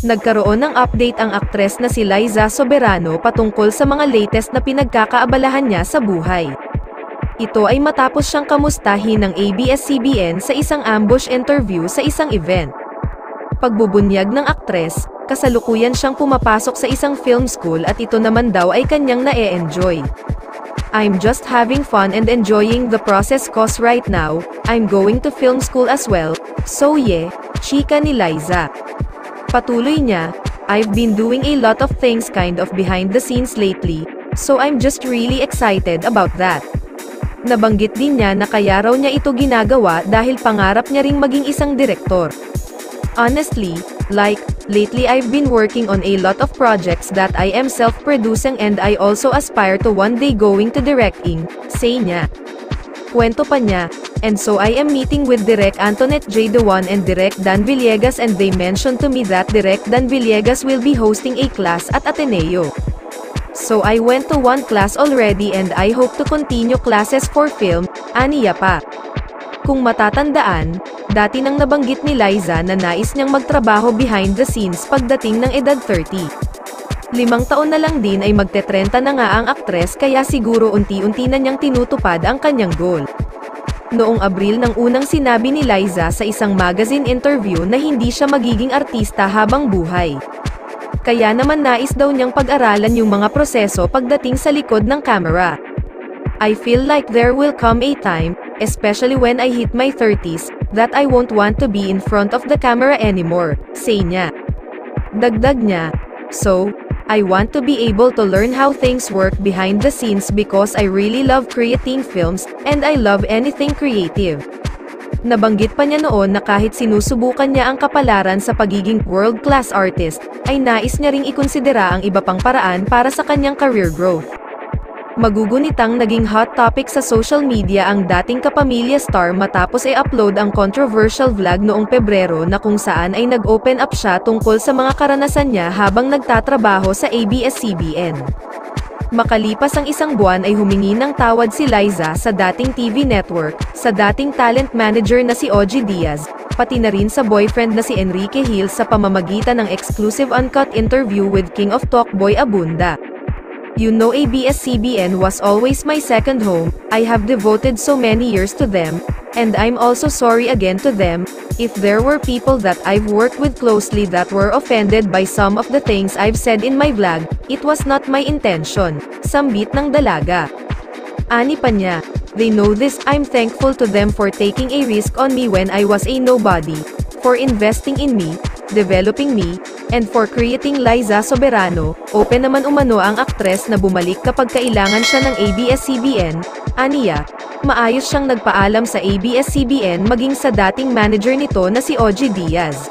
Nagkaroon ng update ang aktres na si Liza Soberano patungkol sa mga latest na pinagkakaabalahan niya sa buhay. Ito ay matapos siyang kamustahin ng ABS-CBN sa isang ambush interview sa isang event. Pagbubunyag ng aktres, kasalukuyan siyang pumapasok sa isang film school at ito naman daw ay kanyang na-e-enjoy. "I'm just having fun and enjoying the process cause right now, I'm going to film school as well, so yeah," chika ni Liza. Patuloy niya, "I've been doing a lot of things kind of behind the scenes lately, so I'm just really excited about that." Nabanggit din niya na kaya raw niya ito ginagawa dahil pangarap niya ring maging isang direktor. "Honestly, lately I've been working on a lot of projects that I am self-producing and I also aspire to one day going to directing," say niya. Kwento pa niya, "And so I am meeting with Direk Antoinette J. Dewan and Direk Dan Villegas and they mentioned to me that Direk Dan Villegas will be hosting a class at Ateneo. So I went to one class already and I hope to continue classes for film," aniya pa. Kung matatandaan, dati nang nabanggit ni Liza na nais niyang magtrabaho behind the scenes pagdating ng edad 30. 5 taon na lang din ay magte-30 na nga ang aktres kaya siguro unti-unti na niyang tinutupad ang kanyang goal. Noong Abril nang unang sinabi ni Liza sa isang magazine interview na hindi siya magiging artista habang buhay. Kaya naman nais daw niyang pag-aralan yung mga proseso pagdating sa likod ng camera. "I feel like there will come a time, especially when I hit my 30s, that I won't want to be in front of the camera anymore," say niya. Dagdag niya, "So, I want to be able to learn how things work behind the scenes because I really love creating films, and I love anything creative." Nabanggit pa niya noon na kahit sinusubukan niya ang kapalaran sa pagiging world-class artist, ay nais niya ring ikonsidera ang iba pang paraan para sa kanyang career growth. Magugunitang naging hot topic sa social media ang dating kapamilya star matapos ay upload ang controversial vlog noong Pebrero na kung saan ay nag-open up siya tungkol sa mga karanasan niya habang nagtatrabaho sa ABS-CBN. Makalipas ang isang buwan ay humingi ng tawad si Liza sa dating TV network, sa dating talent manager na si Ogie Diaz, pati na rin sa boyfriend na si Enrique Hill sa pamamagitan ng exclusive uncut interview with King of Talkboy Abunda. "You know ABS-CBN was always my second home, I have devoted so many years to them, and I'm also sorry again to them, if there were people that I've worked with closely that were offended by some of the things I've said in my vlog, it was not my intention," sambit ng dalaga. Ani pa niya, "They know this, I'm thankful to them for taking a risk on me when I was a nobody, for investing in me, developing me, and for creating Liza Soberano." Open naman umano ang aktres na bumalik kapag kailangan siya ng ABS-CBN, aniya. Maayos siyang nagpaalam sa ABS-CBN maging sa dating manager nito na si Ogie Diaz.